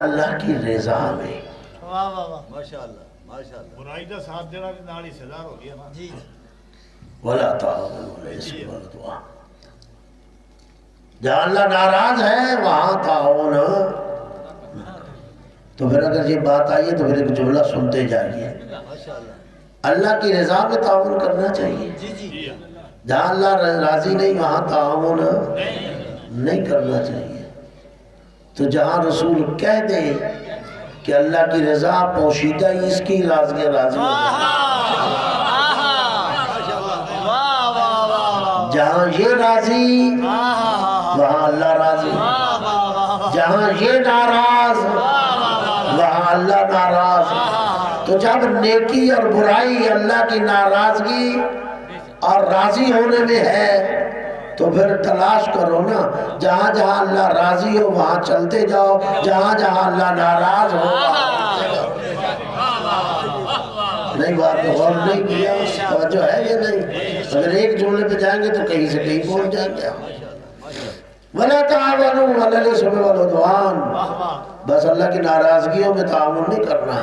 اللہ کی رضا میں ماشاءاللہ ماشاءاللہ برائی دا ساتھ دینا بھی نال حصے دار ہو گیا نا جی ولا تعاونوا علی الإثم والعدوان، جہاں اللہ ناراض ہے وہاں تعاون۔ تو پھر اگر یہ بات آئی ہے تو پھر ایک جملہ سنتے جائیے، ماشاءاللہ اللہ کی رضا میں تعاون کرنا چاہیے، جی جی جہاں اللہ راضی نہیں وہاں تعاون نہیں کرنا چاہیے۔ تو جہاں رسول کہہ دے کہ اللہ کی رضا پوشیدہ ہی اس کی راضی راضی ہو جائے، جہاں یہ راضی وہاں اللہ راضی، جہاں یہ ناراض وہاں اللہ ناراض۔ تو جب نیکی اور برائی اللہ کی ناراضگی اور راضی ہونے میں ہے تو پھر تلاش کرو نا، جہاں جہاں اللہ راضی ہو وہاں چلتے جاؤ، جہاں جہاں اللہ ناراض ہو نہیں۔ بات تو غور نہیں کیا، توجہ ہے یہ نہیں؟ اگر ایک جملے پہ جائیں گے تو کہیں سے کہیں پہنچ جائیں گے۔ وَلَا تَعَاوَنُوا عَلَى الْإِثْمِ وَالْعُدْوَانِ، بس اللہ کی ناراضگیوں میں تعاون نہیں کرنا،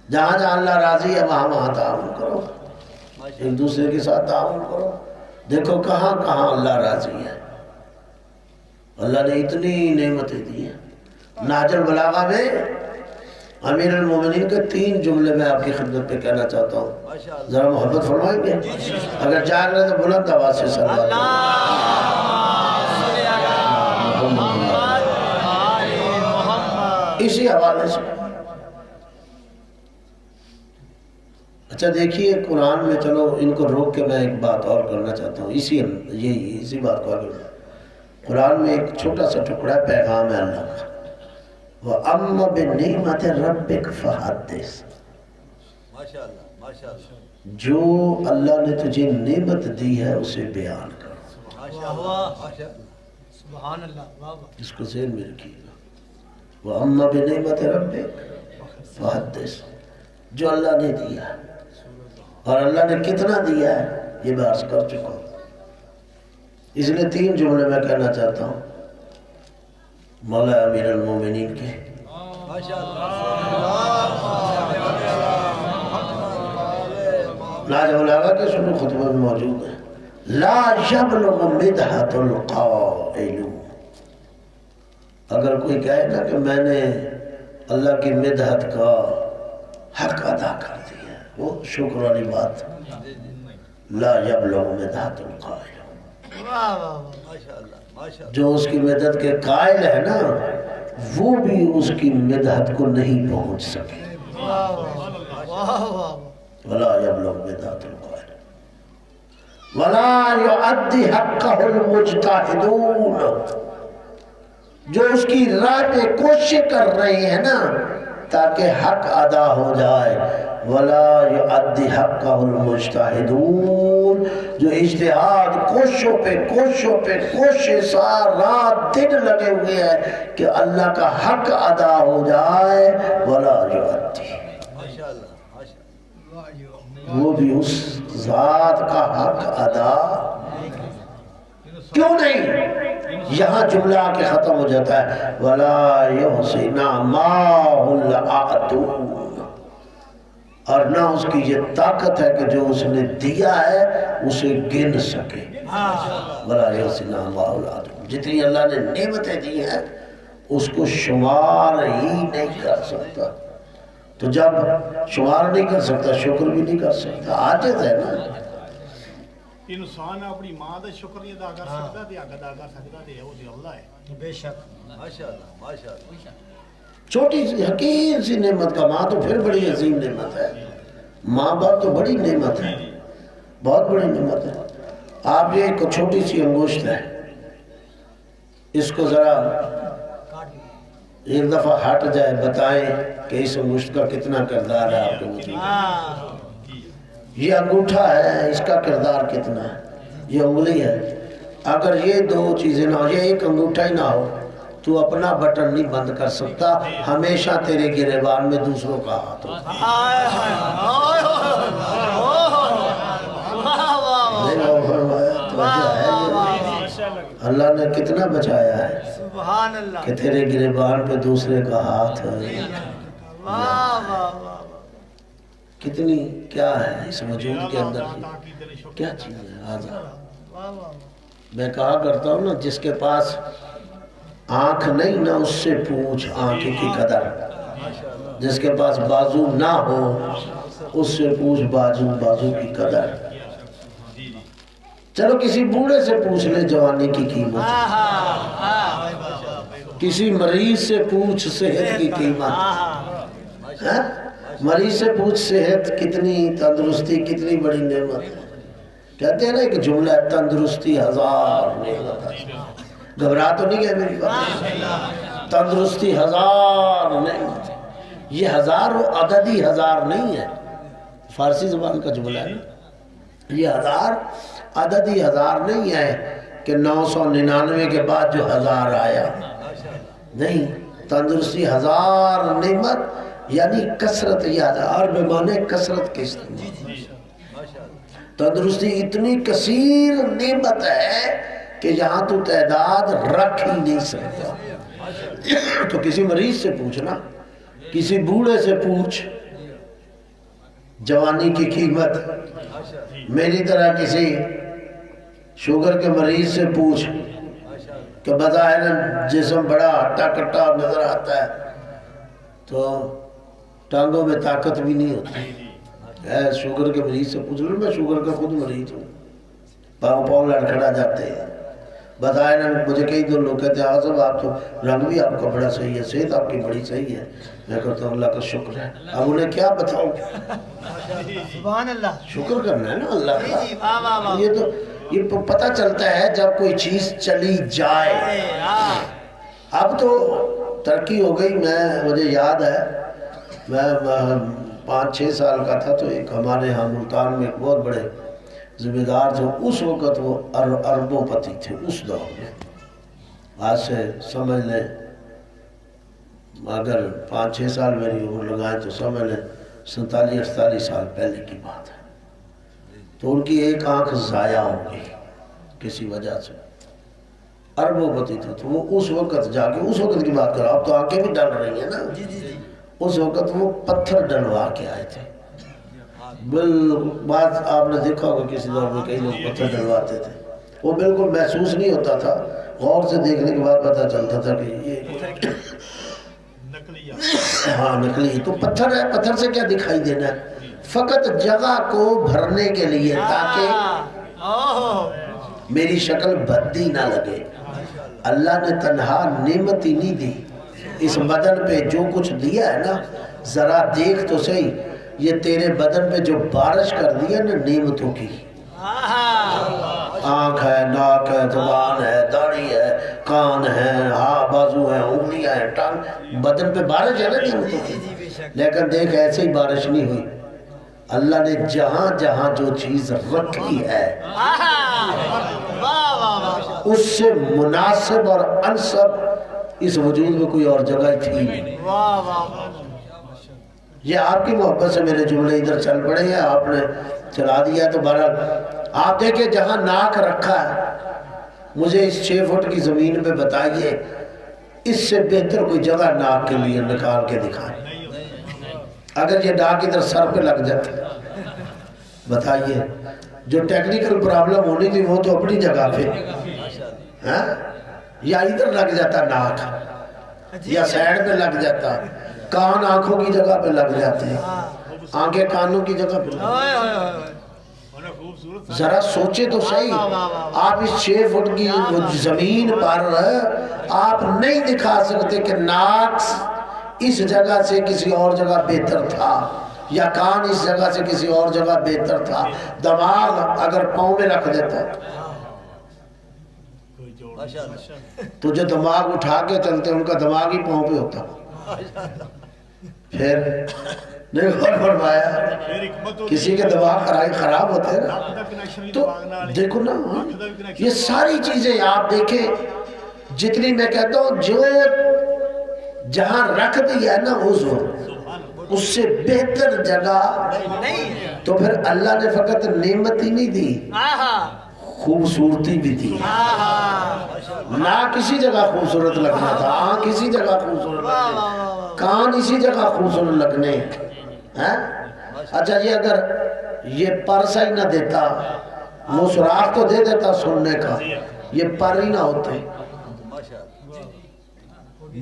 جہاں جہاں اللہ راضی ہے وہاں وہاں تعاون کرو، ایک دوسرے کے ساتھ تعاون کرو۔ دیکھو کہاں کہاں اللہ راضی ہے، اللہ نے اتنی نعمتیں دی ہیں۔ نہج البلاغہ میں امیر المومنین کے 3 جملے میں آپ کی خدمت پہ کہنا چاہتا ہوں، ذرا محبت فرمائیں گے؟ اگر جاگ رہے تو بلند آواز سے صلوات اسی حوالے سے۔ اچھا دیکھیے قرآن میں، چلو ان کو روک کے میں ایک بات اور کرنا چاہتا ہوں، اسی بات کو آگے۔ قرآن میں ایک چھوٹا سا ٹکڑا پیغام ہے اللہ کا، وَأَمَّا بِنِعْمَةِ رَبِّكَ فَحَدِّثْ، ماشاءاللہ ماشاءاللہ جو اللہ نے تجھے نعمت دی ہے اسے بیان کرو۔ ماشاءاللہ سبحان اللہ، اس کو ذہن میں رکھیے گا، وَأَمَّا بِنِعْمَةِ رَبِّكَ فَحَدِّثْ، جو اللہ نے دیا ہے، اور اللہ نے کتنا دیا ہے یہ میں عرض کر چکا ہوں، اس لیے 3 جملے میں کہنا چاہتا ہوں مولا امیر المومنین کے۔ نہج البلاغہ کے شروع خطبہ میں موجود ہے، لا یبلغ مدحۃ القائل، اگر کوئی کہے نا کہ میں نے اللہ کی مدحت کا حق ادا کر دیا، وہ شکر والی بات۔ لا یبلغ مدحۃ القائل، جو اس کی مدد کے قائل ہے نا وہ بھی اس کی مدحت کو نہیں پہنچ سکے۔ ولا یبلغ مدحۃ القائل ولا یؤدی حقہ المجتہدون، جو اس کی راہ پہ کوشش کر رہے ہیں نا تاکہ حق ادا ہو جائے، ولا یؤدی حقہ المجتہدون، جو اجتہاد کوششوں پہ کوشش رات دن لگے ہوئے ہیں کہ اللہ کا حق ادا ہو جائے، ولا یؤدی، وہ بھی اس ذات کا حق ادا کیوں نہیں؟ یہاں جملہ آ کے ختم ہو جاتا ہے، وَلَا يُحْصِنَ مَا الْعَدُونَ، اور نہ اس کی یہ طاقت ہے کہ جو اس نے دیا ہے اسے گن سکے۔ وَلَا يُحْصِنَ مَا الْعَدُونَ، جتنی اللہ نے نعمتیں دی ہیں اس کو شمار ہی نہیں کر سکتا، تو جب شمار نہیں کر سکتا شکر بھی نہیں کر سکتا، عاجز ہے نا۔ انسان اپنی ماں دا شکر نہیں ادا کر سکتا تے حق ادا کر سکتا تے وہ اللہ ہے۔ بے شک ماشاءاللہ ماشاءاللہ چھوٹی سی حقیر سی نعمت کا، ماں تو پھر بڑی عظیم نعمت ہے، ماں باپ تو بڑی نعمت ہے، بہت بڑی نعمت ہے۔ آپ یہ ایک چھوٹی سی انگشت ہے، اس کو ذرا ایک دفعہ ہٹ جائے، بتائیں کہ اس انگشت کا کتنا کردار ہے آپ کے مطلب۔ یہ انگوٹھا ہے، اس کا کردار کتنا ہے، یہ انگلی ہے، اگر یہ 2 چیزیں نہ ہو، یہ ایک انگوٹھا ہی نہ ہو تو اپنا بٹن نہیں بند کر سکتا، ہمیشہ تیرے گریبان میں دوسروں کا ہاتھ ہوگا۔ نہیں وہ فرمایا، توجہ ہے یہ؟ اللہ نے کتنا بچایا ہے سبحان اللہ کہ تیرے گریبان پہ دوسرے کا ہاتھ ہے. واہ واہ واہ واہ کتنی کیا ہے اس وجود کے اندر کی عطا کی تیرے شکر کیا چیز ہے آزاد. واہ واہ میں کہا کرتا ہوں نا جس کے پاس آنکھ نہیں نہ اس سے پوچھ آنکھ کی قدر. جس کے پاس بازو نہ ہو اس سے پوچھ بازو کی قدر. چلو کسی بوڑھے سے پوچھ لے جوانی کی قیمت, کسی مریض سے پوچھ صحت کی قیمت. ہاں؟ مریض سے پوچھ صحت کتنی تندرستی کتنی بڑی نعمت ہے. کہتے ہیں نا ایک جملہ ہے تندرستی ہزار نعمت ہے. گھبرا تو نہیں گئے میری بات؟ تندرستی ہزار نعمت ہے. یہ ہزار وہ عددی ہزار نہیں ہے, فارسی زبان کا جملہ ہے. یہ ہزار عددی ہزار نہیں ہے کہ 999 کے بعد جو ہزار آیا, نہیں. تندرستی ہزار نعمت یعنی کثرت. یہ ہزار بے معنی کثرت کے استعمال. تندرستی اتنی کثیر نعمت ہے کہ یہاں تو تعداد رکھ ہی نہیں سکتا. تو کسی مریض سے پوچھنا, کسی بوڑھے سے پوچھ جوانی کی قیمت. میری طرح کسی شوگر کے مریض سے پوچھ کہ بظاہر جسم بڑا ہٹا کٹا نظر آتا ہے تو ٹانگوں میں طاقت بھی نہیں ہوتی. شوگر کے مریض سے پوچھ لو, میں شوگر کا خود مریض ہوں, پاؤں لڑکھڑا جاتے ہیں. بظاہر مجھے کئی دو لوگ کہتے ہیں آزم آپ تو رنگ بھی آپ کا بڑا صحیح ہے, صحت آپ کی بڑی صحیح ہے. میں کہتا ہوں اللہ کا شکر ہے. اب انہیں کیا بتاؤں, سبحان اللہ شکر کرنا ہے نا اللہ جی کا. جی واہ واہ واہ یہ تو یہ پتہ چلتا ہے جب کوئی چیز چلی جائے. اب تو ترقی ہو گئی. مجھے یاد ہے میں 5-6 سال کا تھا تو ایک ہمارے ہاں ملتان میں ایک بہت بڑے ذمہ دار تھے. اس وقت وہ اربوں پتی تھے اس دور میں. آج سے سمجھ لیں اگر 5-6 سال میری عمر لگائیں تو سمجھ لیں 47-48 سال پہلے کی بات ہے. تو ان کی ایک آنکھ ضائع ہو گئی کسی وجہ سے. اربوں پتی تھے تو وہ اس وقت جا کے, اس وقت کی بات کرو, اب تو آنکھیں بھی ڈل رہی ہیں نا, اس وقت وہ پتھر ڈلوا کے آئے تھے. بات آپ نے دیکھا ہوگا کسی دور میں کئی لوگ پتھر ڈلواتے تھے, وہ بالکل محسوس نہیں ہوتا تھا. غور سے دیکھنے کے بعد پتہ چلتا تھا کہ یہ ہاں نکلی. تو پتھر ہے, پتھر سے کیا دکھائی دینا ہے, فقط جگہ کو بھرنے کے لیے تاکہ میری شکل بھدی نہ لگے. اللہ نے تنہا نعمت ہی نہیں دی, اس بدن پہ جو کچھ دیا ہے نا ذرا دیکھ تو صحیح. یہ تیرے بدن پہ جو بارش کر دی ہے نا نعمتوں کی, آنکھ ہے, ناک ہے, زبان ہے, داڑھی ہے, کان ہے, ہاں بازو ہے, انگلیاں ہیں, ٹانگ, بدن پہ بارش ہے نا نعمتوں کی. لیکن دیکھ ایسے ہی بارش نہیں ہوئی. اللہ نے جہاں جہاں جو چیز رکھی ہے اس سے مناسب اور انسب اس وجود میں کوئی اور جگہ تھی نہیں. یہ آپ کی محبت سے میرے جملے ادھر چل پڑے ہیں, آپ نے چلا دیا. تو بہرحال آپ دیکھیں جہاں ناک رکھا ہے, مجھے اس 6 فٹ کی زمین پہ بتائیے اس سے بہتر کوئی جگہ ناک کے لیے نکال کے دکھائیں. اگر یہ ناک ادھر سر پہ لگ جاتی بتائیے, جو ٹیکنیکل پرابلم ہونی تھی وہ تو اپنی جگہ پہ, یا ادھر لگ جاتا ناک, یا سائڈ پہ لگ جاتا, کان آنکھوں کی جگہ پہ لگ جاتے ہیں, آنکھیں کانوں کی جگہ پہ لگ جاتے. ذرا سوچے تو صحیح, آپ اس 6 فٹ کی زمین پر آپ نہیں دکھا سکتے کہ ناک اس جگہ سے کسی اور جگہ بہتر تھا, یا کان اس جگہ سے کسی اور جگہ بہتر تھا. دماغ اگر پاؤں میں رکھ دیتا تو جو دماغ اٹھا کے چلتے ان کا دماغ ہی پاؤں پہ ہوتا. پھر نہیں غور فرمایا کسی کے دماغ خراب ہوتے ہیں نا. تو دیکھو نا یہ ساری چیزیں آپ دیکھیں, جتنی میں کہتا ہوں جو جہاں رکھ دیا ہے نا حضور اس سے بہتر جگہ. تو پھر اللہ نے فقط نعمت ہی نہیں دی, خوبصورتی بھی دی. نہ کسی جگہ خوبصورت لگنا تھا، آنکھ اسی جگہ خوبصورت لگنے، کان اسی جگہ خوبصورت لگنے ہیں۔ اچھا جی اگر یہ پرسا ہی نہ دیتا، وہ سراخ تو دے دیتا سننے کا، یہ پر ہی نہ ہوتے،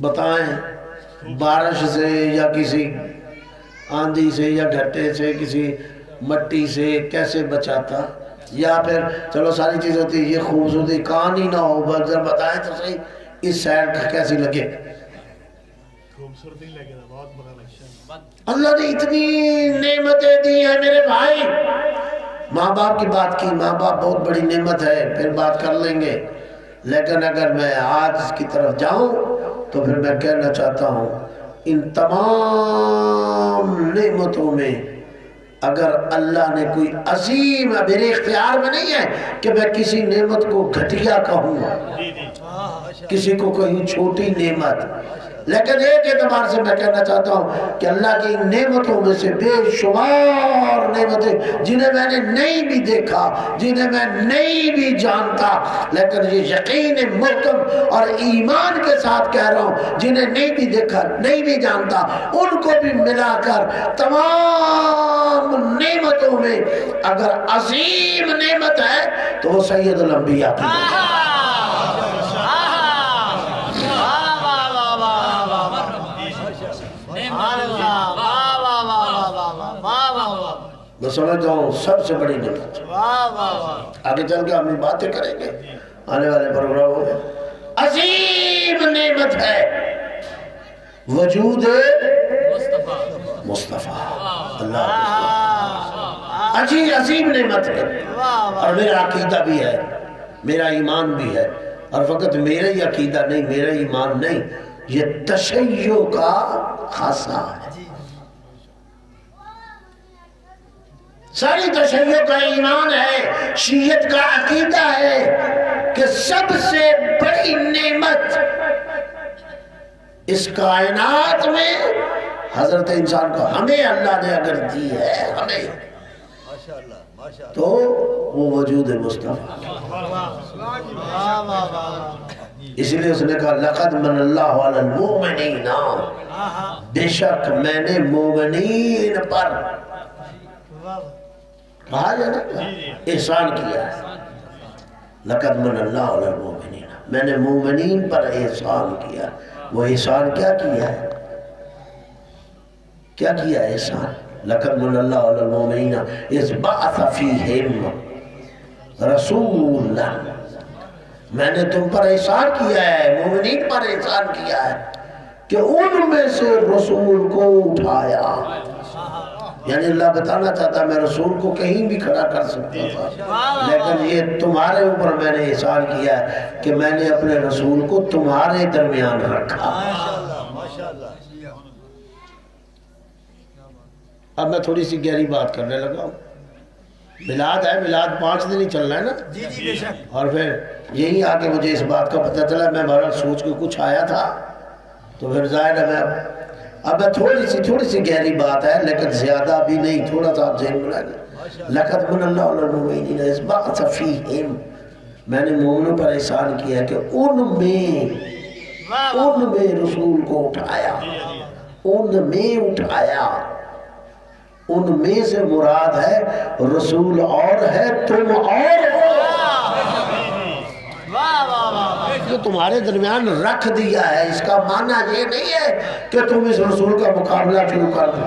بتائیں بارش سے یا کسی آندھی سے یا گھٹے سے کسی مٹی سے کیسے بچاتا؟ یا پھر چلو ساری چیز ہوتی، یہ خوبصورتی کان ہی نہ ہو، بلکہ بتائیں تو صحیح اس سائڈ کیسی لگے؟ خوبصورتی لگے گا، بہت بڑا لگتا ہے۔ اللہ نے اتنی نعمتیں دی ہیں میرے بھائی۔ ماں باپ کی بات کی، ماں باپ بہت بڑی نعمت ہے، پھر بات کر لیں گے، لیکن اگر میں آج کی طرف جاؤں تو پھر میں کہنا چاہتا ہوں ان تمام نعمتوں میں اگر اللہ نے کوئی عظیم، میرے اختیار میں نہیں ہے کہ میں کسی نعمت کو گھٹیا کہوں، کسی کو کہیں چھوٹی نعمت، لیکن ایک اعتبار سے میں کہنا چاہتا ہوں کہ اللہ کی نعمتوں میں سے بے شمار نعمتیں جنہیں میں نے نہیں بھی دیکھا، جنہیں میں نہیں بھی جانتا، لیکن یہ یقین محکم اور ایمان کے ساتھ کہہ رہا ہوں جنہیں نہیں بھی دیکھا، نہیں بھی جانتا، ان کو بھی ملا کر تمام نعمتوں میں اگر عظیم نعمت ہے تو وہ سید الانبیاء کی میں سمجھتا ہوں سب سے بڑی نعمت۔ آگے چل کے ہم باتیں کریں گے آنے والے پروگراموں میں۔ عظیم نعمت ہے وجود مصطفیٰ، اللہ عظیم نعمت ہے، اور میرا عقیدہ بھی ہے، میرا ایمان بھی ہے، اور فقط میرا ہی عقیدہ نہیں، میرا ایمان نہیں، یہ تشیع کا خاصہ ہے۔ ساری تشیع کا ایمان ہے، شیعت کا عقیدہ ہے کہ سب سے بڑی نعمت اس کائنات میں حضرت انسان کو ہمیں اللہ نے اگر دی ہے، ہمیں تو وہ وجود مصطفیٰ۔ اس لیے اس نے کہا لقد من اللہ علی المؤمنین، بے شک میں نے مومنین پر کہا جانا احسان کیا ہے۔ لقد من اللہ علی المؤمنین، میں نے مومنین پر احسان کیا۔ وہ احسان کیا کیا ہے؟ کیا کیا ہے احسان؟ لقد من اللہ علی المؤمنین اذ بعث فیہم رسولا، میں نے تم پر احسان کیا ہے، مومنین پر احسان کیا ہے کہ ان میں سے رسول کو اٹھایا۔ یعنی اللہ بتانا چاہتا ہے میں رسول کو کہیں بھی کھڑا کر سکتا تھا، لیکن یہ تمہارے اوپر میں نے احسان کیا ہے کہ میں نے اپنے رسول کو تمہارے درمیان رکھا۔ اب میں تھوڑی سی گہری بات کرنے لگا ہوں۔ میلاد ہے، میلاد 5 دن ہی چل رہا ہے نا، اور پھر یہی آگے مجھے اس بات کا پتہ چلا، میں بہرحال سوچ کے کچھ آیا تھا، تو پھر ظاہر ہے اب میں تھوڑی سی گہری بات ہے، لیکن زیادہ بھی نہیں، تھوڑا سا آپ ذہن بنا لیں۔ لقد من اللہ علی المؤمنین اذ بعث فیہم، میں نے مومنوں پر احسان کیا کہ ان میں رسول کو اٹھایا، ان میں اٹھایا۔ ان میں سے مراد ہے رسول اور ہے، تم اور جو تمہارے درمیان رکھ دیا ہے۔ اس کا معنی یہ نہیں ہے کہ تم اس رسول کا مقابلہ شروع کر دو،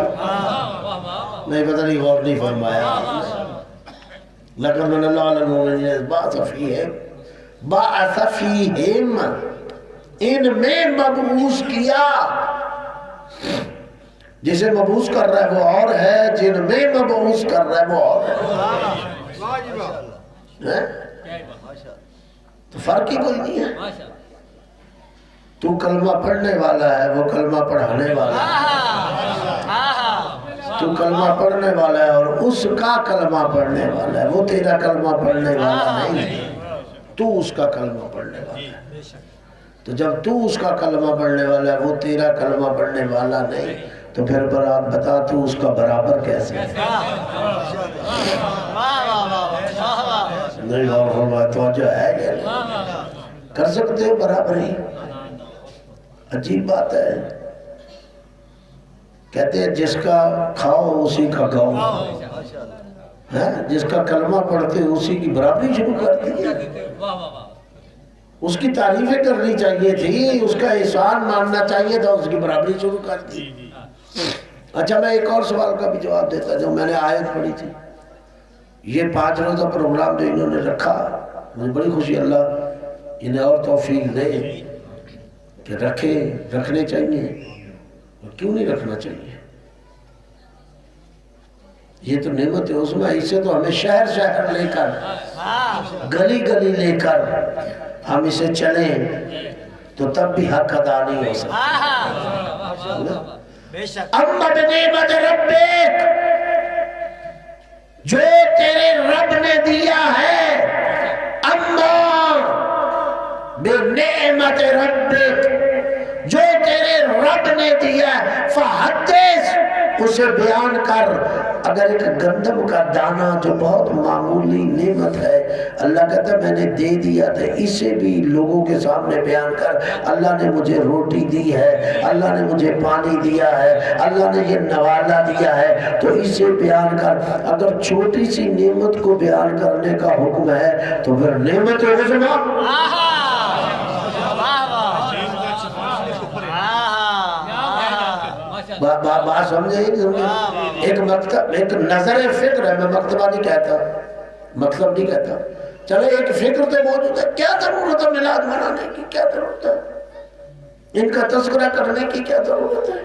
نہیں، پتہ نہیں غور نہیں فرمایا۔ لقد من اللہ علی المؤمنین اذ بعث فیہم، ان میں مبعوث کیا۔ جسے مبعوث کر رہا ہے وہ اور ہے، جن میں مبعوث کر رہا ہے وہ اور ہے، تو فرق ہی کوئی نہیں ہے۔ تو کلمہ پڑھنے والا ہے، وہ کلمہ پڑھانے والا ہے۔ تو کلمہ پڑھنے والا ہے اور اس کا کلمہ پڑھنے والا ہے، وہ تیرا کلمہ پڑھنے والا نہیں، تو اس کا کلمہ پڑھنے والا ہے۔ تو جب تو اس کا کلمہ پڑھنے والا ہے، وہ تیرا کلمہ پڑھنے والا نہیں، تو پھر بتا تو اس کا برابر کیسے؟ نہیں غور فرمایا، توجہ ہے کہ کر سکتے ہو برابری؟ عجیب بات ہے. کہتے ہیں جس کا کھاؤ اسی کا گاؤ، جس کا کلمہ پڑھتے اسی کی برابری شروع کر دی. اس کی تعریفیں کرنی چاہیے تھی، اس کا احسان ماننا چاہیے تھا، اس کی برابری شروع کر دی. اچھا میں ایک اور سوال کا بھی جواب دیتا جو میں نے آیت پڑھی تھی. یہ 5 روزہ پروگرام جو انہوں نے رکھا، مجھے بڑی خوشی، اللہ انہیں اور توفیق دے کہ رکھنے چاہیے. کیوں نہیں رکھنا چاہیے؟ یہ تو نعمت عظمیٰ ہے. اس سے تو ہمیں شہر شہر لے کر، گلی گلی لے کر ہم اسے چلیں تو تب بھی حق ادا نہیں ہو سکتا. اما بنعمت ربک، جو تیرے رب نے دیا ہے. اما بنعمت ربک، جو تیرے رب نے دیا ہے. فحدث، اسے بیان کر. اگر ایک گندم کا دانہ جو بہت معمولی نعمت ہے، اللہ کہتا ہے میں نے دے دیا تھا، اسے بھی لوگوں کے سامنے بیان کر. اللہ نے مجھے روٹی دی ہے، اللہ نے مجھے پانی دیا ہے، اللہ نے یہ نوالا دیا ہے، تو اسے بیان کر. اگر چھوٹی سی نعمت کو بیان کرنے کا حکم ہے تو پھر نعمت عظمیٰ. بات سمجھے ہی نہیں سمجھے. ایک مکتب، ایک نظر فکر ہے، میں مکتبہ نہیں کہتا، مطلب نہیں کہتا. چلے ایک فکر تو موجود ہے. کیا ضرورت ہے میلاد منانے کی؟ کیا ضرورت ہے ان کا تذکرہ کرنے کی؟ کیا ضرورت ہے؟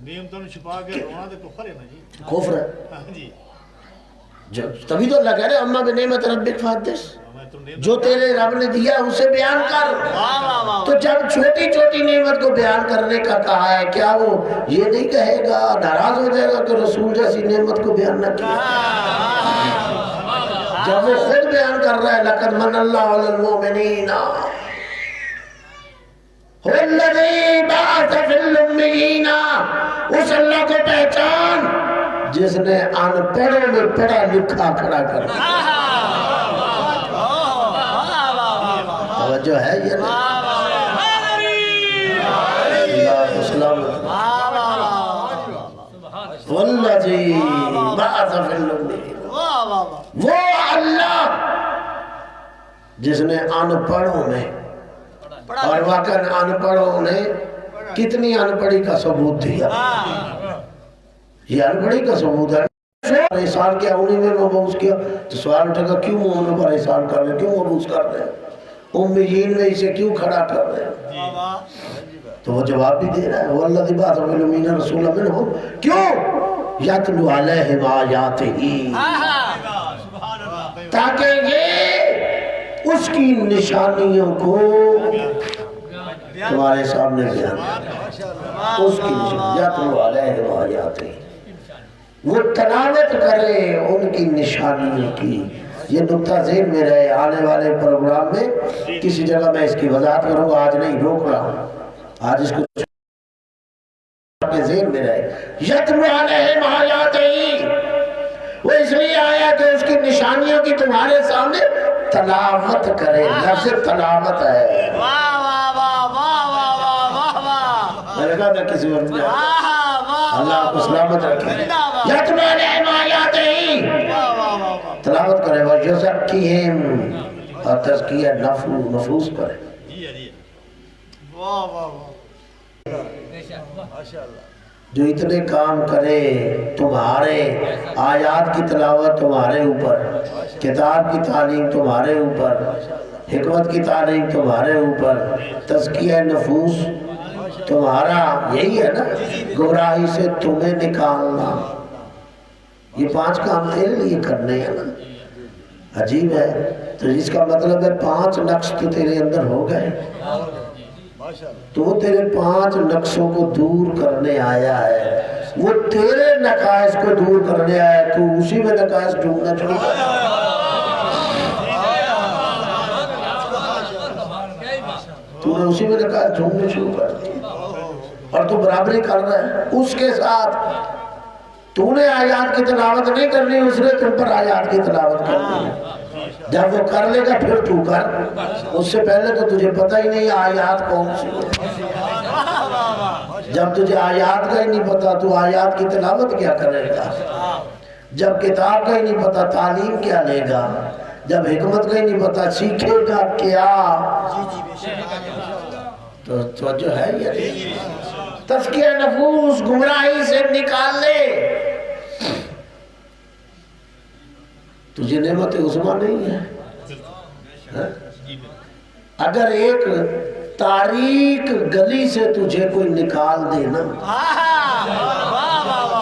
نعمتوں نے چھپا کے رونا تو کفر ہے نا جی. کفر ہے. ہاں جی. تبھی تو اللہ کہہ رہے اما بنعمت ربک فحدث، جو تیرے رب نے دیا اسے بیان کر. تو جب چھوٹی چھوٹی نعمت کو بیان کرنے کا کہا ہے، کیا وہ یہ نہیں کہے گا، ناراض ہو جائے گا کہ رسول جیسی نعمت کو بیان نہ کیا؟ جب وہ خود بیان کر رہا ہے لقد من اللہ علی المؤمنین والذی بعث فی الامیین، اس اللہ کو پہچان جس نے ان پڑھوں میں پڑھا لکھا کھڑا کر دیا. توجہ ہے یہ اللہ سلامت. والذی بعث فی الامیین، وہ اللہ جس نے ان پڑھوں میں، اور واقعا ان پڑھوں نے کتنی ان پڑھی کا ثبوت دیا. یہ ان پڑھی کا ثبوت ہے. احسان کیا انہیں میں مبعوث کیا، تو سوال اٹھے گا کیوں مومنوں پر احسان کر رہے ہیں، کیوں مبعوث کر رہے ہیں، امیین میں اسے کیوں کھڑا کر رہے ہیں؟ تو وہ جواب بھی دے رہا ہے والذی بعث فی الامیین رسولا منہم، کیوں؟ یتلو علیہم آیاتہ، تاکہ یہ اس کی نشانیوں کو تمہارے سامنے بیان کرے. اس کی نشانیوں، یتلو علیہم آیاتہ، وہ تلاوت کرے ان کی نشانیوں کی. یہ نقطہ ذہن میں رہے، آنے والے پروگرام میں کسی جگہ میں اس کی وضاحت کروں گا، آج نہیں، روک رہا ہوں. آج اس کو ذہن میں رہے. یتلو علیہم آیاتہ، وہ اس لیے آیا کہ اس کی نشانیوں کی تمہارے سامنے تلاوت کرے. لفظ تلاوت ہے. میں نے کہا تھا کسی وقت میں اللہ کو سلامت رکھے. یتلو علیہم آیاتہ، تلاوت کرے. وَيُزَكِّيهِمْ، اور تزکیہ نفوس کرے. جو اتنے کام کرے، تمہارے آیات کی تلاوت تمہارے اوپر، کتاب کی تعلیم تمہارے اوپر، حکمت کی تعلیم تمہارے اوپر، تزکیہ نفوس تمہارا، یہی ہے نا، گمراہی سے تمہیں نکالنا. یہ 5 کام تیرے لیے کرنے ہیں نا. عجیب ہے. تو اس کا مطلب ہے 5 نقص تو تیرے اندر ہو گئے، تو وہ تیرے 5 نقصوں کو دور کرنے آیا ہے. وہ تیرے نقائص کو دور کرنے آیا ہے، تو اسی میں نقائص ڈھونڈنا شروع کر. تو نے اسی میں نقائص ڈھونڈنے شروع کر دی، اور تو برابری کر رہا ہے اس کے ساتھ. تو نے آیات کی تلاوت نہیں کرنی، اس نے تم پر آیات کی تلاوت کرنی ہے. جب وہ کر لے گا پھر تو کر، اس سے پہلے تو تجھے پتہ ہی نہیں آیات کون سی ہے۔ جب تجھے آیات کا ہی نہیں پتا تو آیات کی تلاوت کیا کرے گا؟ جب کتاب کا ہی نہیں پتا تعلیم کیا لے گا؟ جب حکمت کا ہی نہیں پتا سیکھے گا کیا؟ تو توجہ ہے یہ تزکیہ نفوس گمراہی سے نکال لے۔ تجھے نعمت عظمیٰ نہیں ہے؟ اگر ایک تاریک گلی سے تجھے کوئی نکال دے نا،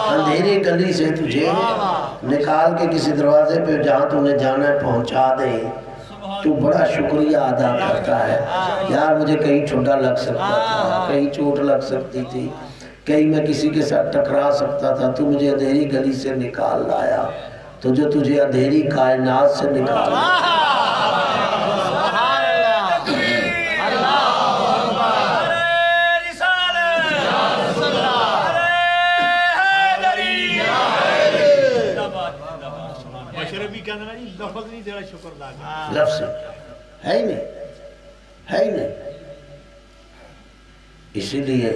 اندھیری گلی سے تجھے نکال کے کسی دروازے پہ جہاں تو نے جانا ہے پہنچا دے، تو بڑا شکریہ ادا کرتا ہے، یار مجھے کہیں ٹھنڈا لگ سکتا تھا، کہیں چوٹ لگ سکتی تھی، کہیں میں کسی کے ساتھ ٹکرا سکتا تھا، تو مجھے اندھیری گلی سے نکال لایا، تو جو تجھے اندھیری کائنات سے نکال لفظ نہیں تیرا شکر ادا کر، لفظ ہے ہی نہیں، ہے ہی نہیں۔ اسی لیے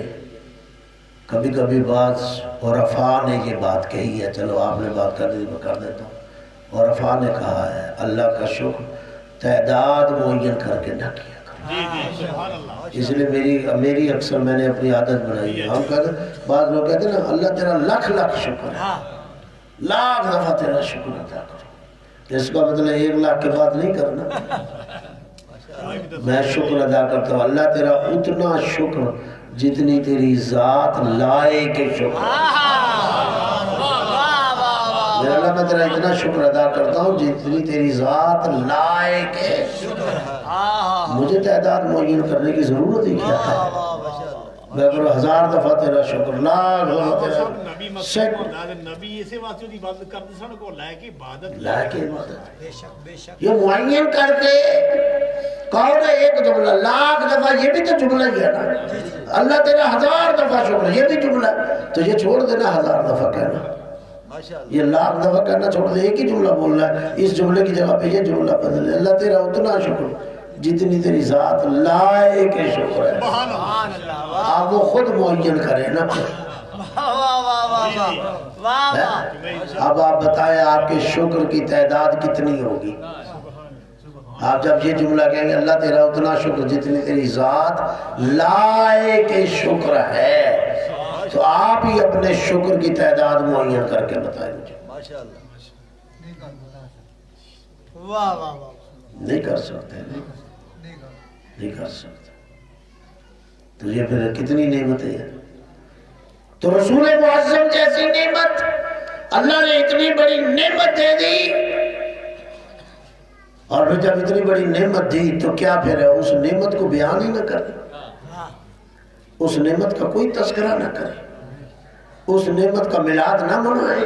کبھی کبھی بعض عرفاء نے یہ بات کہی ہے، چلو آپ نے بات کر دی میں کر دیتا ہوں۔ عرفاء نے کہا ہے اللہ کا شکر تعداد معین کر کے نہ کیا کرو۔ اس لیے میری اکثر میں نے اپنی عادت بنائی ہے، ہم کہتے ہیں بعض لوگ کہتے ہیں نا اللہ تیرا لاکھ لاکھ شکر ہے، لاکھ دفعہ تیرا شکر ادا کرو، اس کا مطلب 1 لاکھ کے بعد نہیں کرنا۔ میں شکر ادا کرتا ہوں اللہ تیرا اتنا شکر جتنی تیری ذات لائق شکر، میرا اللہ میں تیرا اتنا شکر ادا کرتا ہوں جتنی تیری ذات لائق شکر، مجھے تعداد معین کرنے کی ضرورت ہی کیا ہے؟ میں کرو 1000 دفعہ تیرا شکر، لاکھ دفعہ تیرا شکر۔ نبی اسے واسطے دی عبادت کرتے سن کو لائق عبادت، لائق عبادت یہ معین کر کے کہو نا ایک جملہ، لاکھ دفعہ یہ بھی تو جملہ ہی ہے نا، اللہ تیرا 1000 دفعہ شکر یہ بھی جملہ، تو یہ چھوڑ دینا 1000 دفعہ کہنا، یہ لاکھ دفعہ کہنا چھوڑ دے، ایک ہی جملہ بولنا ہے، اس جملے کی جگہ پہ یہ جملہ بدل ہے اللہ تیرا اتنا شکر جتنی تیری ذات لائق شکر ہے، آپ وہ خود معین کریں نا۔ اب آپ بتائیں آپ کے شکر کی تعداد کتنی ہوگی؟ آپ جب یہ جملہ کہیں گے اللہ تیرا اتنا شکر جتنی تیری ذات لائق شکر ہے، تو آپ ہی اپنے شکر کی تعداد معین کر کے بتائیں مجھے۔ نہیں کر سکتے، نہیں کر سکتے، تو یہ پھر کتنی نعمتیں ہیں۔ تو رسول معظم جیسی نعمت اللہ نے اتنی بڑی نعمت دے دی، اور پھر جب اتنی بڑی نعمت دی تو کیا پھر ہے اس نعمت کو بیان ہی نہ کرے، اس نعمت کا کوئی تذکرہ نہ کرے، اس نعمت کا میلاد نہ منائے،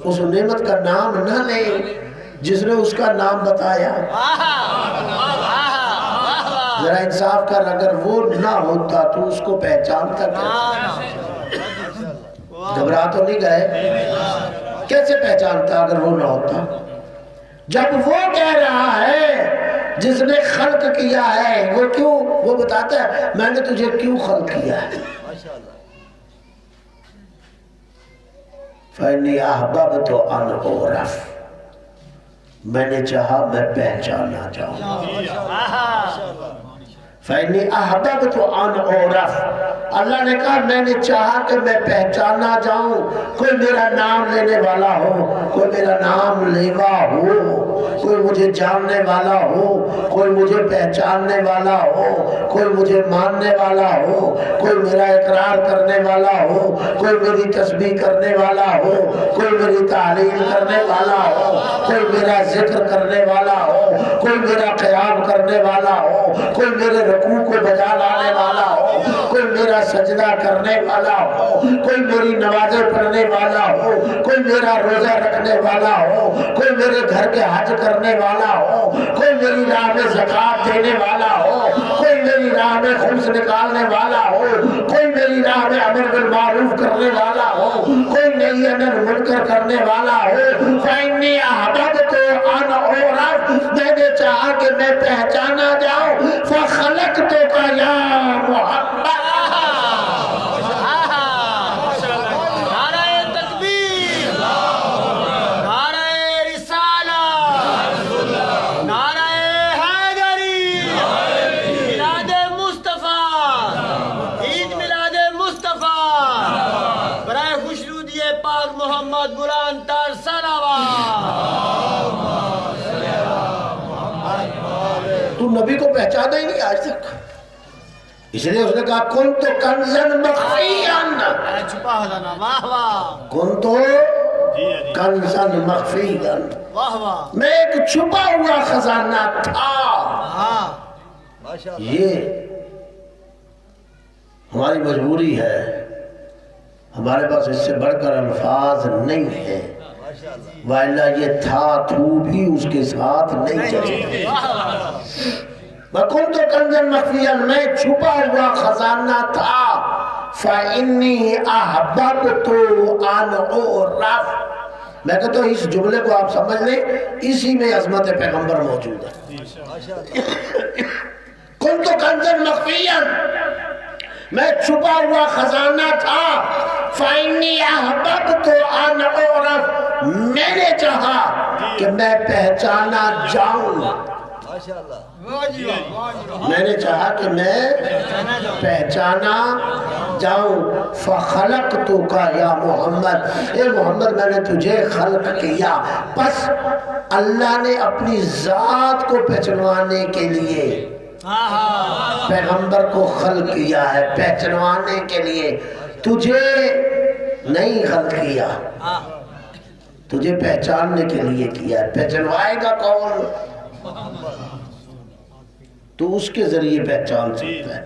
اس نعمت کا نام نہ لے جس نے اس کا نام بتایا۔ ذرا انصاف کر، اگر وہ نہ ہوتا تو اس کو پہچانتا کیسے؟ گھبرا تو نہیں گئے؟ کیسے پہچانتا اگر وہ نہ ہوتا؟ جب وہ کہہ رہا ہے جس نے خلق کیا ہے، وہ کیوں وہ بتاتا ہے میں نے تجھے کیوں خلق کیا ہے؟ فَإِنِّي أَحْبَبْتُ أَنْ أُعْرَفَ، میں نے چاہا میں پہچانا جاؤں۔ فَإِنِّي أَحْبَبْتُ أَنْ أُعْرَفَ، اللہ نے کہا میں نے چاہا کہ میں پہچانا جاؤں، کوئی میرا نام لینے والا ہو، کوئی میرا نام لیوا ہو، کوئی مجھے جاننے والا ہو، کوئی مجھے پہچاننے والا ہو، کوئی مجھے ماننے والا ہو، کوئی میرا اقرار کرنے والا ہو، کوئی میری تسبیح کرنے والا ہو، کوئی میری تعلیم کرنے والا ہو، کوئی میرا ذکر کرنے والا ہو، کوئی میرا قیام کرنے والا ہو، کوئی میرے رکوع کو بجا لانے والا ہو، کوئی میرا سجدہ کرنے والا ہو، کوئی میری نمازیں پڑھنے والا ہو، کوئی میرا روزہ رکھنے والا ہو، کوئی میرے گھر کے حج کرنے والا ہو، کوئی میری راہ میں زکوٰۃ دینے والا ہو، کوئی میری راہ میں خمس نکالنے والا ہو، کوئی میری راہ میں امر بالمعروف کرنے والا ہو، کوئی نہی عن المنکر کرنے والا ہو۔ فَإِنِّي أَحْبَبْتُ میں نے چاہا کہ میں پہچانا جاؤں فخلقتک یا محمد. نعرہ تکبیر، نعرہ رسالت، نعرہ حیدری، میلاد مصطفیٰ، عید میلاد مصطفیٰ، برائے خوشنودی پاک محمد بلند تر صلوات. تو نبی کو پہچانا ہی نہیں آج تک. اس لیے اس نے کہا کنت کنزن مخفیان، چھپا ہونا. واہ واہ کنت کنزن مخفیان، واہ واہ. میں ایک چھپا ہوا خزانہ تھا. ہاں ماشاء اللہ یہ ہماری مجبوری ہے، ہمارے پاس اس سے بڑھ کر الفاظ نہیں ہیں، ماشاء اللہ وَإِلَّا یہ تھا تو بھی اس کے ساتھ نہیں چلے. وَكُنْتُ كَنْزًا مَخْفِيًّا، میں چھپا ہوا خزانہ تھا. فَإِنِّي أَحْبَبْتُ أَنْ أُعْرَفَ. میں کہتا ہوں اس جملے کو آپ سمجھ لیں، اسی میں عظمت پیغمبر موجود ہے. ماشاء اللہ كُنْتُ كَنْزًا مَخْفِيًّا، میں چھپا ہوا خزانہ تھا. فَإِنِّي أَحْبَبْتُ أَنْ أُعْرَفَ، میں نے چاہا کہ میں پہچانا جاؤں. ماشاء اللہ میں نے چاہا کہ میں پہچانا جاؤں. فخلقتک یا محمد، اے محمد میں نے تجھے خلق کیا. پس اللہ نے اپنی ذات کو پہچنوانے کے لیے پیغمبر کو خلق کیا ہے، پہچنوانے کے لیے. تجھے نہیں خلق کیا، تجھے پہچاننے کے لیے کیا ہے. پہچنوائے گا کون؟ تو اس کے ذریعے پہچان سکتا ہے،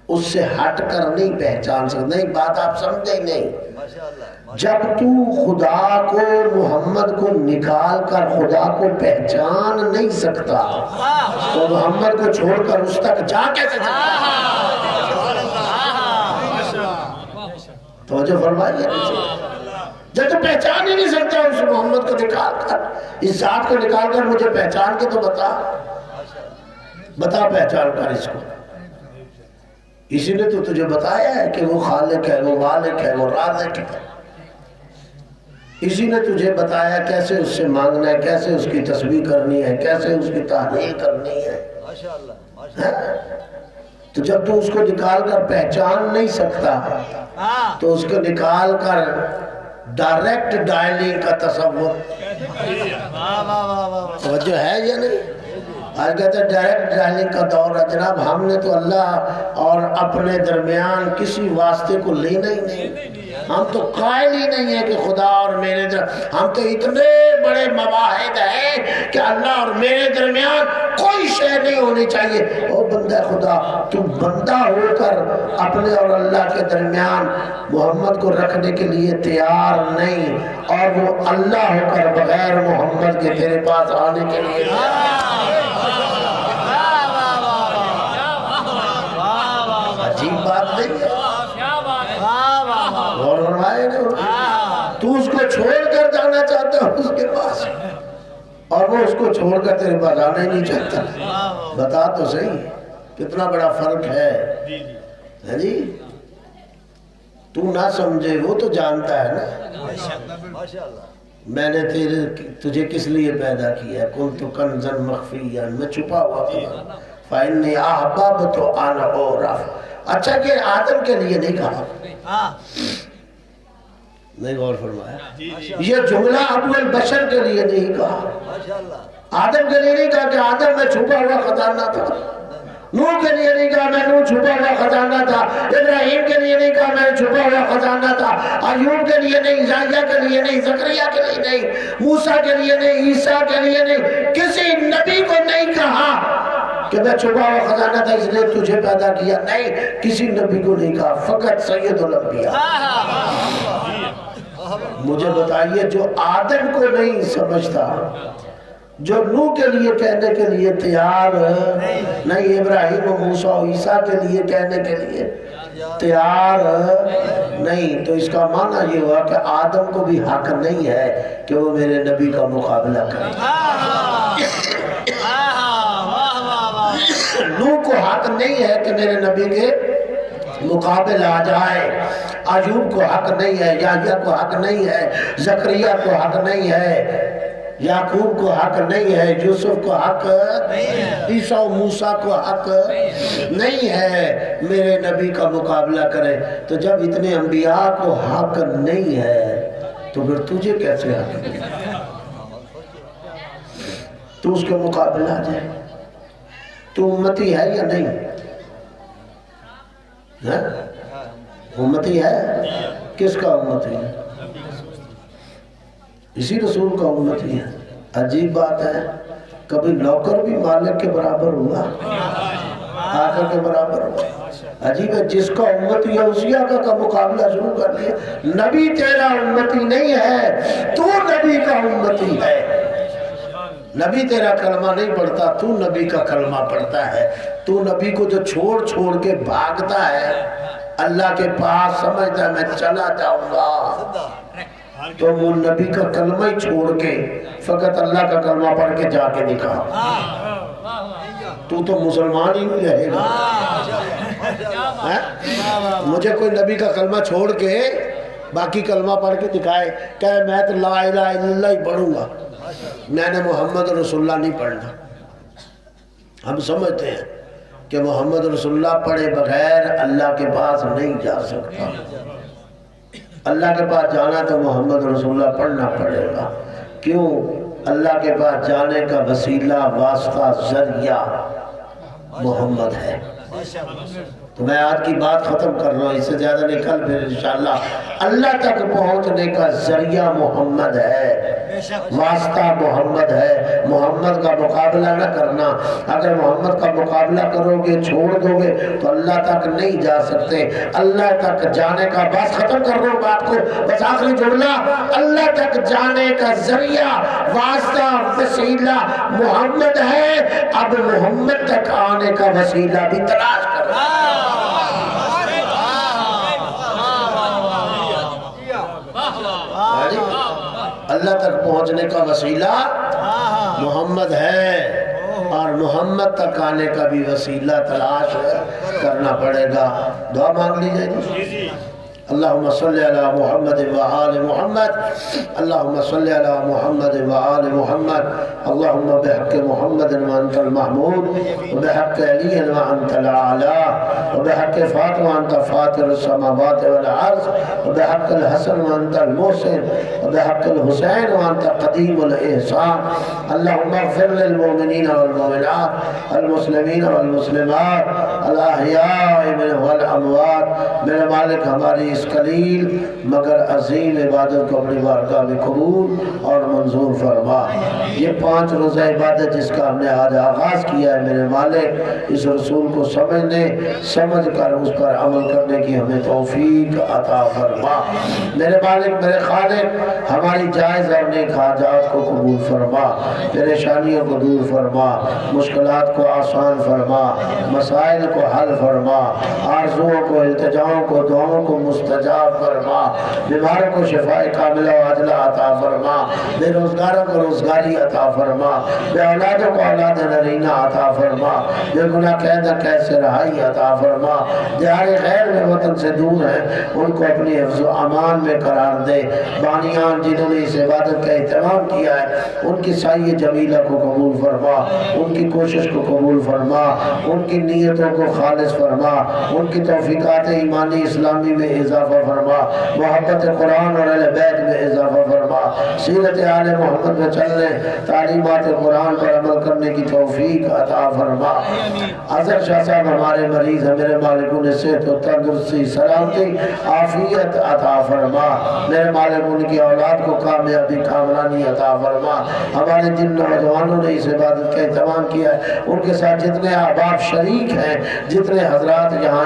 اس سے ہٹ کر نہیں پہچان سکتا. نہیں بات آپ سمجھے نہیں. ماشاء اللہ جب تو خدا کو، محمد کو نکال کر خدا کو پہچان نہیں سکتا تو محمد کو چھوڑ کر اس تک جا کیسے سکتا؟ توجہ فرمائیے. جب تو پہچان ہی نہیں سکتا اس محمد کو نکال کر، اس ذات کو نکال کر مجھے پہچان کے تو بتا پہچان کر اس کو. اسی نے تو تجھے بتایا ہے کہ وہ خالق ہے، وہ مالک ہے، وہ رازق ہے. اسی نے تجھے بتایا کیسے اس سے مانگنا ہے، کیسے اس کی تسبیح کرنی ہے، کیسے اس کی تحلیل کرنی ہے. ماشاء اللہ ماشاء اللہ تو جب تو اس کو نکال کر پہچان نہیں سکتا تو اس کو نکال کر ڈائریکٹ ڈائلنگ کا تصور. توجہ ہے یا نہیں؟ آج کہتے ہیں ڈائریکٹ ڈائلنگ کا دور ہے. جناب ہم نے تو اللہ اور اپنے درمیان کسی واسطے کو لینا ہی نہیں. ہم تو قائل ہی نہیں ہے کہ خدا اور میرے درمیان، ہم تو اتنے بڑے مواحد ہیں کہ اللہ اور میرے درمیان کوئی شے نہیں ہونی چاہیے. او بندہ خدا، تو بندہ ہو کر اپنے اور اللہ کے درمیان محمد کو رکھنے کے لیے تیار نہیں، اور وہ اللہ ہو کر بغیر محمد کے تیرے پاس آنے کے لیے عجیب بات نہیں ہے. غور فرمائے نا، تو اس کو چھوڑ کر جانا چاہتا ہے اس کے پاس، اور وہ اس کو چھوڑ کر تیرے پاس آنا ہی نہیں چاہتا. بتا تو صحیح کتنا بڑا فرق ہے. جی تو نہ سمجھے، وہ تو جانتا ہے نا. ماشاء اللہ میں نے تجھے کس لیے پیدا کیا؟ کنت کنزا مخفیا، میں چھپا ہوا تھا. فإني أحببت أن أعرف. اچھا کہ آدم کے لیے نہیں کہا، نہیں غور فرمایا. یہ جملہ ابو البشر کے لیے نہیں کہا، ماشاء اللہ آدم کے لیے نہیں کہا کہ آدم میں چھپا ہوا خزانہ تھا. نوح کے لیے نہیں کہا میں نوح چھپا ہوا خزانہ تھا. ابراہیم کے لیے نہیں کہا میں چھپا ہوا خزانہ تھا. ایوب کے لیے نہیں، یحییٰ کے لیے نہیں، زکریا کے لیے نہیں، موسیٰ کے لیے نہیں، عیسیٰ کے لیے نہیں. کسی نبی کو نہیں کہا کہ میں چھپا ہوا خزانہ تھا اس لیے تجھے پیدا کیا. نہیں، کسی نبی کو نہیں کہا، فقط سید الانبیاء. مجھے بتائیے جو آدم کو نہیں سمجھتا، جو نوح کے لیے کہنے کے لیے تیار نہیں، ابراہیم و موسیٰ و عیسیٰ کے لیے کہنے کے لیے تیار نہیں، تو اس کا معنی یہ ہوا کہ آدم کو بھی حق نہیں ہے کہ وہ میرے نبی کا مقابلہ کرے. واہ واہ واہ نوح کو حق نہیں ہے کہ میرے نبی کے مقابل آ جائے، ایوب کو حق نہیں ہے، یحییٰ کو حق نہیں ہے، زکریا کو حق نہیں ہے، یعقوب کو حق نہیں ہے، یوسف کو حق عیسیٰ و موسیٰ کو حق نہیں ہے میرے نبی کا مقابلہ کرے۔ تو جب اتنے انبیاء کو حق نہیں ہے تو پھر تجھے کیسے حق ہے؟ تو اس کے مقابلہ آ جائے۔ تو امتی ہے یا نہیں؟ امتی ہے؟ کس کا امتی ہے؟ اسی رسول کا امتی ہے۔ عجیب بات ہے، کبھی نوکر بھی مالک کے برابر ہوا، آقا کے برابر ہوا۔ عجیب ہے، جس کا امتی ہے اسی آقا کا مقابلہ شروع کر دیا۔ نبی تیرا امتی نہیں ہے، تو نبی کا امتی ہے۔ نبی تیرا کلمہ نہیں پڑھتا، تو نبی کا کلمہ پڑھتا ہے۔ تو نبی کو جو چھوڑ چھوڑ کے بھاگتا ہے اللہ کے پاس، سمجھتا ہے میں چلا جاؤں گا، تو وہ نبی کا کلمہ ہی چھوڑ کے فقط اللہ کا کلمہ پڑھ کے جا کے دکھا، تو مسلمان ہی نہیں رہے گا۔ مجھے کوئی نبی کا کلمہ چھوڑ کے باقی کلمہ پڑھ کے دکھائے کہ میں تو لا الہ الا اللہ ہی پڑھوں گا، میں نے محمد رسول اللہ نہیں پڑھنا۔ ہم سمجھتے ہیں کہ محمد رسول اللہ پڑھے بغیر اللہ کے پاس نہیں جا سکتا۔ اللہ کے پاس جانا تو محمد رسول اللہ پڑھنا پڑے گا۔ کیوں؟ اللہ کے پاس جانے کا وسیلہ، واسطہ، ذریعہ محمد ہے۔ تو میں آج کی بات ختم کر رہا ہوں، اس سے زیادہ نہیں، کل پھر انشاءاللہ۔ اللہ تک پہنچنے کا ذریعہ محمد ہے، واسطہ محمد ہے۔ محمد کا مقابلہ نہ کرنا، اگر محمد کا مقابلہ کرو گے، چھوڑ دو گے تو اللہ تک نہیں جا سکتے۔ اللہ تک جانے کا، بس ختم کر رہا ہوں بات کو، بس آخری جملہ، اللہ تک جانے کا ذریعہ، واسطہ، وسیلہ محمد ہے۔ اب محمد تک آنے کا وسیلہ بھی تلاش کرو۔ اللہ تک پہنچنے کا وسیلہ محمد ہے، اور محمد تک آنے کا بھی وسیلہ تلاش کرنا پڑے گا۔ دعا مانگ لیجئے۔ اللہم صلی علی محمد وآل محمد، اللہم صلی علی محمد وآل محمد، اللہم بحق محمد وانت المحمود، وبحق علی وانت العلا، وبحق فاطمہ وانت فاطر السماوات والارض، وبحق الحسن وانت المحسن، وبحق الحسین وانت قدیم الاحسان۔ اللہم اغفر للمؤمنین والمؤمنات، المسلمین والمسلمات، الاحیاء منهم والاموات۔ میرے مالک ہماری اس قلیل مگر عظیم عبادت کو اپنی بارگاہ میں قبول اور منظور فرما۔ یہ 5 روزہ عبادت جس کا ہم نے آج آغاز کیا ہے، میرے مالک اس رسول کو سمجھ کر اس پر عمل کرنے کی ہمیں توفیق عطا فرما۔ میرے مالک، میرے خالق، ہماری جائز اور نیک حاجات کو قبول فرما، پریشانیوں کو دور فرما، مشکلات کو آسان فرما، مسائل کو حل فرما، آرزوؤں کو، التجاؤں کو، دعاؤں کو مستجاب فرما، بیماروں کو شفاء کاملہ و عاجلہ عطا فرما، بے روزگاروں کو روزگاری عطا فرما، بے اولادوں کو اولاد نرینہ عطا فرما، بے گناہ قید سے رہائی عطا فرما، دیار غیر میں وطن سے دور ہیں ان کو اپنی حفظ و امان میں قرار دے۔ بانیان جنہوں نے اس عبادت کا اہتمام کیا ہے ان کی سعی جمیلہ کو قبول فرما، ان کی کوشش کو قبول فرما، ان کی نیتوں کو خالص فرما، ان کی توفیقات ایمانی اسلامی میں اضافہ فرما، محبت قرآن اور اہل بیت میں اضافہ فرما، سیرت آل محمد میں چلنے، تعلیمات قرآن پر عمل کرنے کی توفیق عطا فرما۔ اظہر شاہ صاحب ہمارے مریض ہیں، میرے مالک انہیں صحت و تندرستی، سلامتی، عافیت عطا فرما۔ میرے مالک ان کی اولاد کو کامیابی، کامرانی عطا فرما۔ ہمارے جن نوجوانوں نے اس عبادت کا اہتمام کیا ہے ان کے ساتھ جتنے احباب شریک ہیں، جتنے حضرات یہاں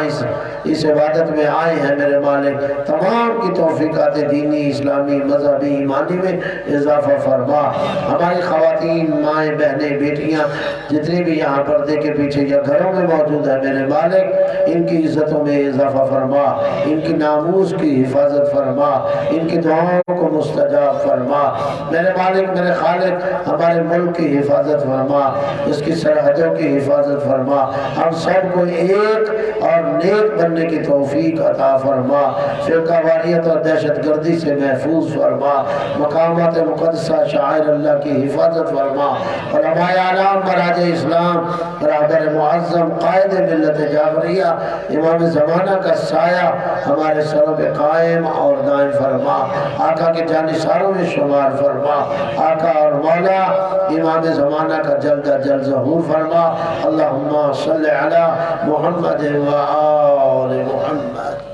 اس عبادت خدمت میں آئے ہیں میرے مالک تمام کی توفیقات دینی اسلامی مذہبی ایمانی میں اضافہ فرما. ہماری خواتین مائیں بہنیں بیٹیاں جتنی بھی یہاں پردے کے پیچھے یا گھروں میں موجود ہیں میرے مالک ان کی عزتوں میں اضافہ فرما, ان کی ناموس کی حفاظت فرما, ان کی دعاؤں کو مستجاب فرما میرے مالک میرے خالق. ہمارے ملک کی حفاظت فرما, اس کی سرحدوں کی حفاظت فرما, ہم سب کو ایک اور نیک بننے کی توفیق عطا فرما, فرقہ واریت اور دہشت گردی سے محفوظ فرما, مقامات مقدسہ شاعر اللہ کی حفاظت فرما. علماء اعلام براج اسلام برادر معظم قائد ملت جعفریہ امام زمانہ کا سایہ ہمارے سروں پہ قائم اور دائم فرما. آقا کے جانثاروں میں شمار فرما. آقا اور مولا امام زمانہ کا جلد از جلد ظہور فرما. اللہم صلی علی محمد و آل محمد.